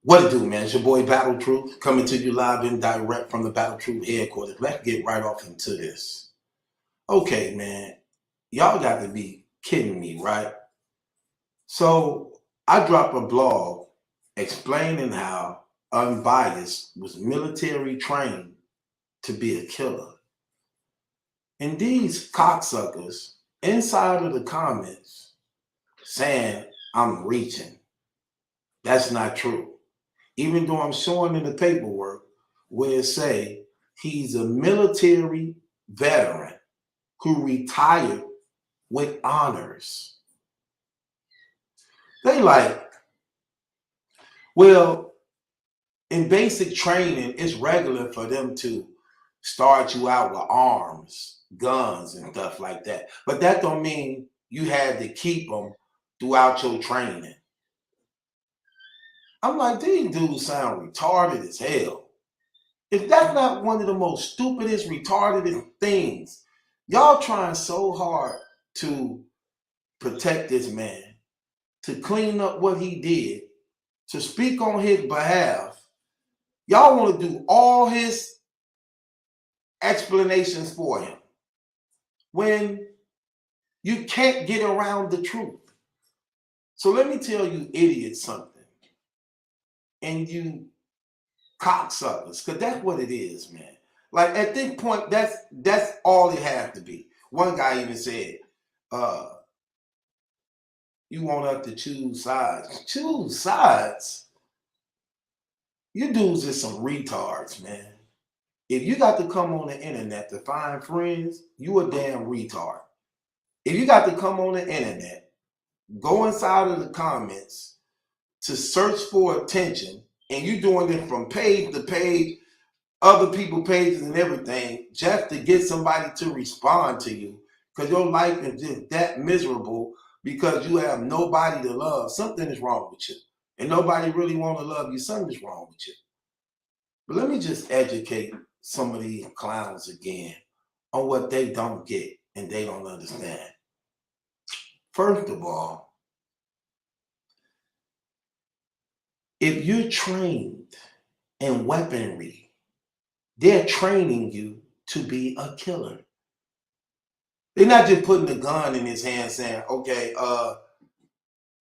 What it do, man? It's your boy Battle Truth coming to you live and direct from the Battle Truth headquarters. Let's get right off into this. Okay, man. Y'all got to be kidding me, right? So I dropped a blog explaining how Unbiased was military trained to be a killer. And these cocksuckers inside of the comments saying I'm reaching. That's not true. Even though I'm showing in the paperwork where it say he's a military veteran who retired with honors. They like, well, in basic training, it's regular for them to start you out with arms, guns, and stuff like that. But that don't mean you had to keep them throughout your training. I'm like, these dudes sound retarded as hell. If that's not one of the most stupidest, retarded things, y'all trying so hard to protect this man, to clean up what he did, to speak on his behalf. Y'all want to do all his explanations for him when you can't get around the truth. So let me tell you idiots something, and you cocksuckers, because that's what it is, man. Like at this point, that's all it has to be. One guy even said, you want us to choose sides. Choose sides? You dudes are some retards, man. If you got to come on the internet to find friends, you a damn retard. If you got to come on the internet, go inside of the comments to search for attention, and you doing it from page to page, other people's pages and everything, just to get somebody to respond to you, because your life is just that miserable because you have nobody to love. Something is wrong with you. And nobody really want to love you. Something is wrong with you. But let me just educate some of these clowns again on what they don't get and they don't understand. First of all, if you're trained in weaponry, they're training you to be a killer. They're not just putting a gun in his hand saying, okay,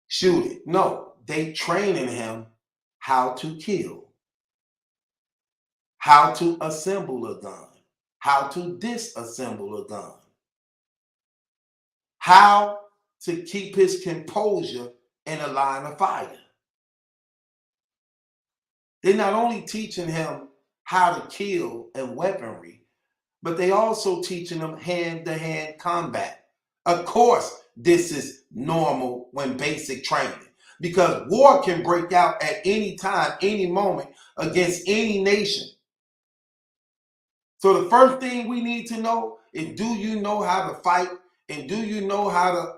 shoot it. No, they training him how to kill, how to assemble a gun, how to disassemble a gun, how to keep his composure in a line of fire. They're not only teaching him how to kill and weaponry, but they also teaching them hand-to-hand combat. Of course, this is normal when basic training, because war can break out at any time, any moment against any nation. So the first thing we need to know is, do you know how to fight, and do you know how to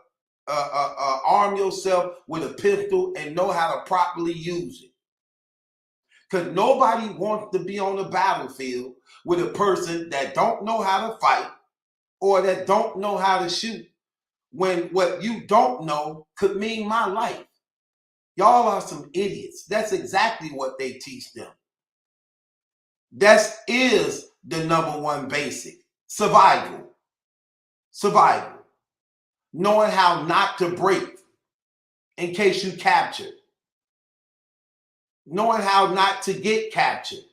arm yourself with a pistol and know how to properly use it? Because nobody wants to be on the battlefield with a person that don't know how to fight or that don't know how to shoot, when what you don't know could mean my life. Y'all are some idiots. That's exactly what they teach them. That is the number one basic. Survival. Survival. Knowing how not to break in case you captured. Knowing how not to get captured.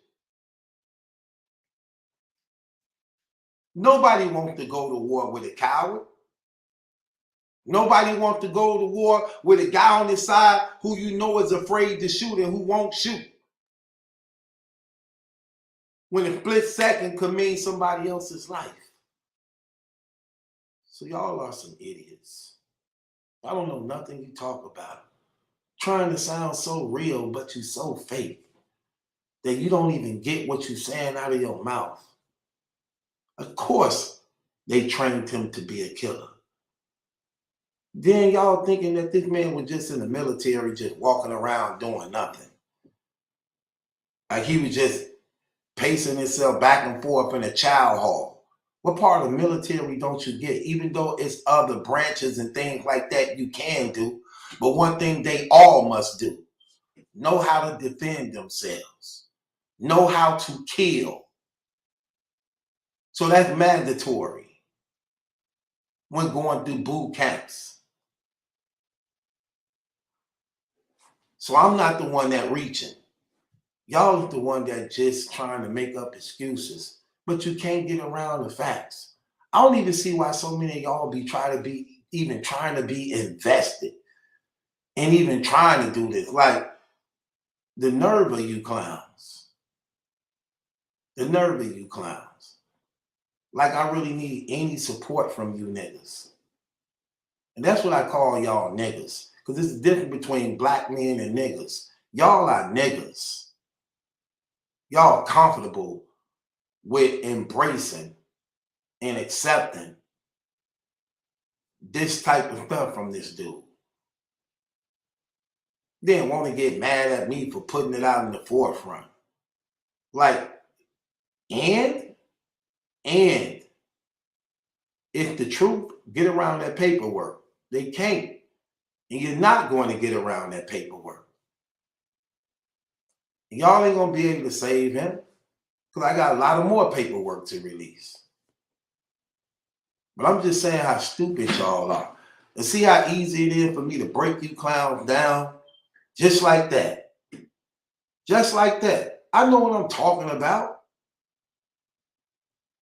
Nobody wants to go to war with a coward. Nobody wants to go to war with a guy on his side who you know is afraid to shoot and who won't shoot, when a split second could mean somebody else's life. So y'all are some idiots. I don't know nothing you talk about. Trying to sound so real, but you so fake that you don't even get what you're saying out of your mouth. Of course, they trained him to be a killer. Then y'all thinking that this man was just in the military, just walking around doing nothing. Like he was just pacing himself back and forth in a chow hall. What part of the military don't you get? Even though it's other branches and things like that you can do, but one thing they all must do, know how to defend themselves, know how to kill. So that's mandatory when going through boot camps. So I'm not the one that reaching. Y'all are the one that just trying to make up excuses, but you can't get around the facts. I don't even see why so many of y'all be trying to be invested and even trying to do this. Like, the nerve of you clowns. The nerve of you clowns. Like, I really need any support from you niggas. And that's what I call y'all niggas. Because there's a difference between black men and niggas. Y'all are niggas. Y'all comfortable with embracing and accepting this type of stuff from this dude. Then want to get mad at me for putting it out in the forefront. Like, and if the truth, get around that paperwork. They can't. And you're not going to get around that paperwork. Y'all ain't going to be able to save him because I got a lot of more paperwork to release. But I'm just saying how stupid y'all are. And see how easy it is for me to break you clowns down? Just like that. Just like that. I know what I'm talking about.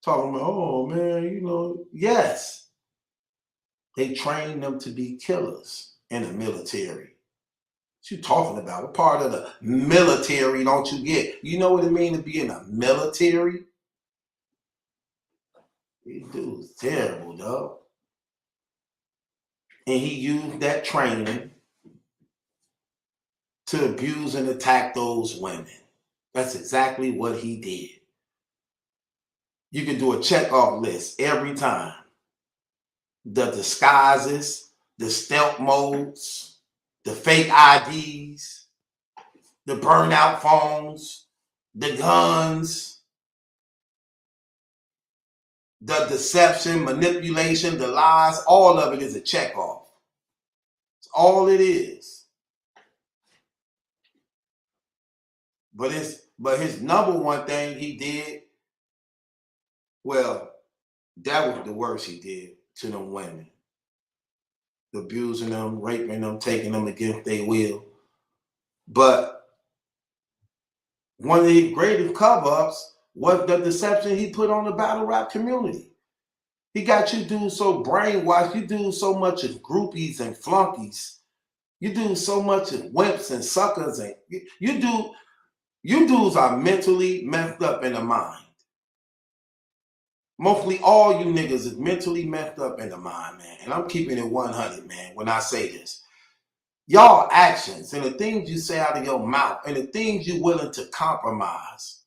Talking about, oh man, you know, yes. They train them to be killers in the military. What you talking about? What part of the military don't you get? You know what it means to be in the military? This dude's terrible, dog. And he used that training to abuse and attack those women. That's exactly what he did. You can do a checkoff list every time. The disguises, the stealth modes, the fake IDs, the burnout phones, the guns, the deception, manipulation, the lies, all of it is a checkoff. It's all it is. But his number one thing he did, well, that was the worst he did to them women. Abusing them, raping them, taking them against their will. But one of the greatest cover-ups was the deception he put on the battle rap community. He got you dudes so brainwashed, you do so much of groupies and flunkies. You do so much of wimps and suckers, and you dudes are mentally messed up in the mind. Mostly all you niggas is mentally messed up in the mind, man. And I'm keeping it 100, man, when I say this. Y'all actions and the things you say out of your mouth and the things you're willing to compromise,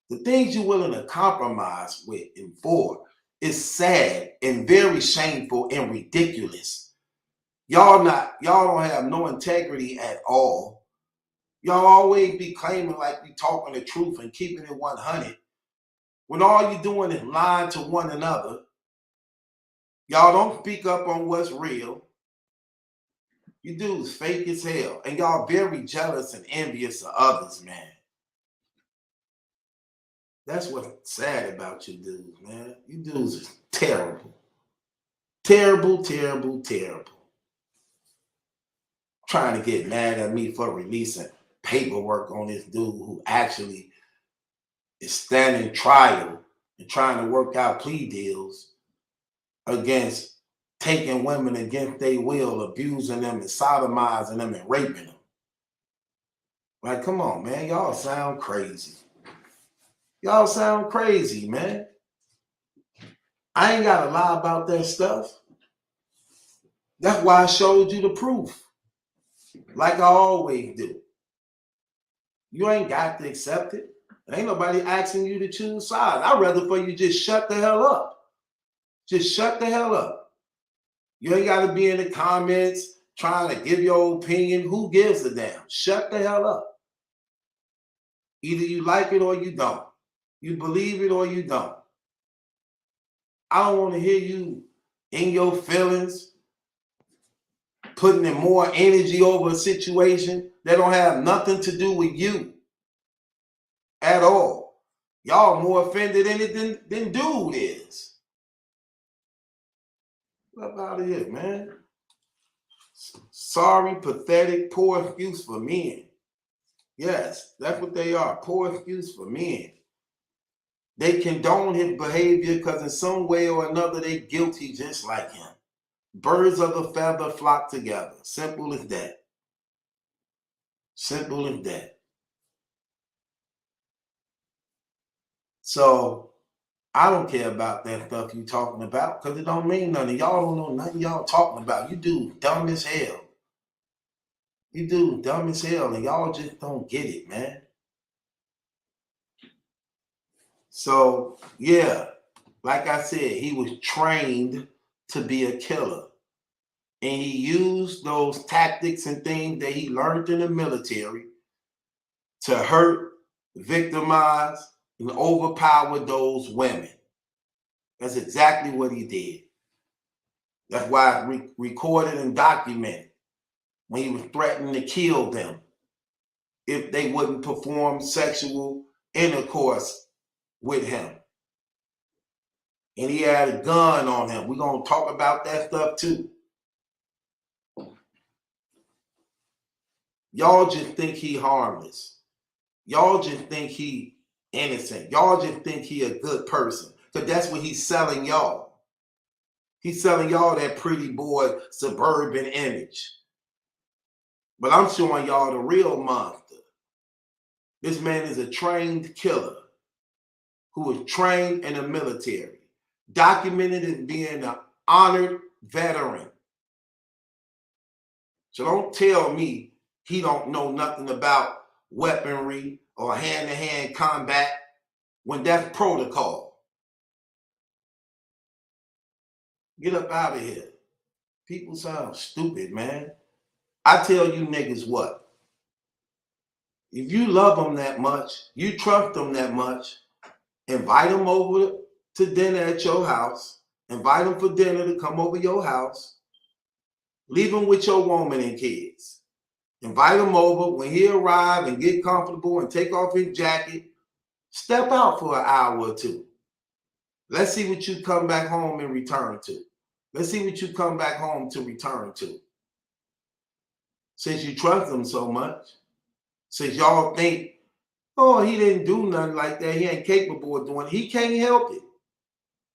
the things you're willing to compromise with and for is sad and very shameful and ridiculous. Y'all don't have no integrity at all. Y'all always be claiming like you talking the truth and keeping it 100. When all you're doing is lying to one another. Y'all don't speak up on what's real. You dudes fake as hell. And y'all very jealous and envious of others, man. That's what's sad about you dudes, man. You dudes is terrible. Terrible, terrible, terrible. Trying to get mad at me for releasing paperwork on this dude who actually is standing trial and trying to work out plea deals against taking women against their will, abusing them and sodomizing them and raping them. Like, come on, man. Y'all sound crazy. Y'all sound crazy, man. I ain't got to lie about that stuff. That's why I showed you the proof. Like I always do. You ain't got to accept it. There ain't nobody asking you to choose sides. I'd rather for you just shut the hell up. Just shut the hell up. You ain't got to be in the comments trying to give your opinion. Who gives a damn? Shut the hell up. Either you like it or you don't. You believe it or you don't. I don't want to hear you in your feelings putting in more energy over a situation that don't have nothing to do with you at all. Y'all more offended in it than dude is. Get up out of here, man. Sorry, pathetic, poor excuse for men. Yes, that's what they are. Poor excuse for men. They condone his behavior because in some way or another they guilty just like him. Birds of a feather flock together. Simple as that. Simple as that. So I don't care about that stuff you talking about because it don't mean nothing. Y'all don't know nothing y'all talking about. You do dumb as hell. You do dumb as hell and y'all just don't get it, man. So yeah, like I said, he was trained to be a killer. And he used those tactics and things that he learned in the military to hurt, victimize, and overpower those women. That's exactly what he did. That's why it's recorded and documented when he was threatening to kill them if they wouldn't perform sexual intercourse with him. And he had a gun on him. We're going to talk about that stuff too. Y'all just think he harmless. Y'all just think he innocent. Y'all just think he a good person. Because that's what he's selling y'all. He's selling y'all that pretty boy suburban image. But I'm showing y'all the real monster. This man is a trained killer who was trained in the military, documented as being an honored veteran. So don't tell me he don't know nothing about weaponry or hand-to-hand combat when that's protocol. Get up out of here. People sound stupid, man. I tell you niggas what. If you love them that much, you trust them that much, invite them over to dinner at your house. Invite them for dinner to come over your house. Leave them with your woman and kids. Invite him over. When he arrive and get comfortable and take off his jacket, step out for an hour or two. Let's see what you come back home and return to. Let's see what you come back home to return to. Since you trust him so much, since y'all think, oh, he didn't do nothing like that, he ain't capable of doing it. He can't help it.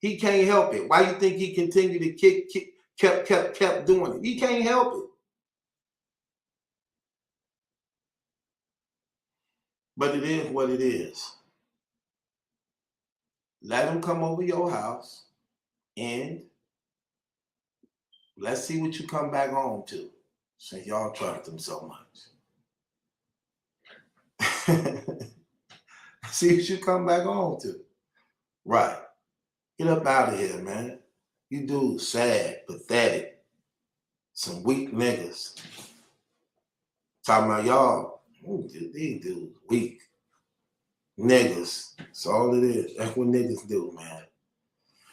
He can't help it. Why you think he continued to kept doing it? He can't help it. But it is what it is. Let him come over your house and let's see what you come back home to, since y'all trust him so much. See what you come back home to. Right. Get up out of here, man. You dudes sad, pathetic, some weak niggas. Talking about y'all, these dudes weak. Niggas. That's all it is. That's what niggas do, man.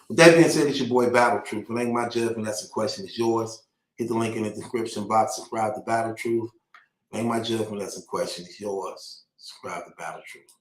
With that being said, it's your boy Battle Truth. It ain't my judgment. That's the question. It's yours. Hit the link in the description box. Subscribe to Battle Truth. It ain't my judgment. That's the question. It's yours. Subscribe to Battle Truth.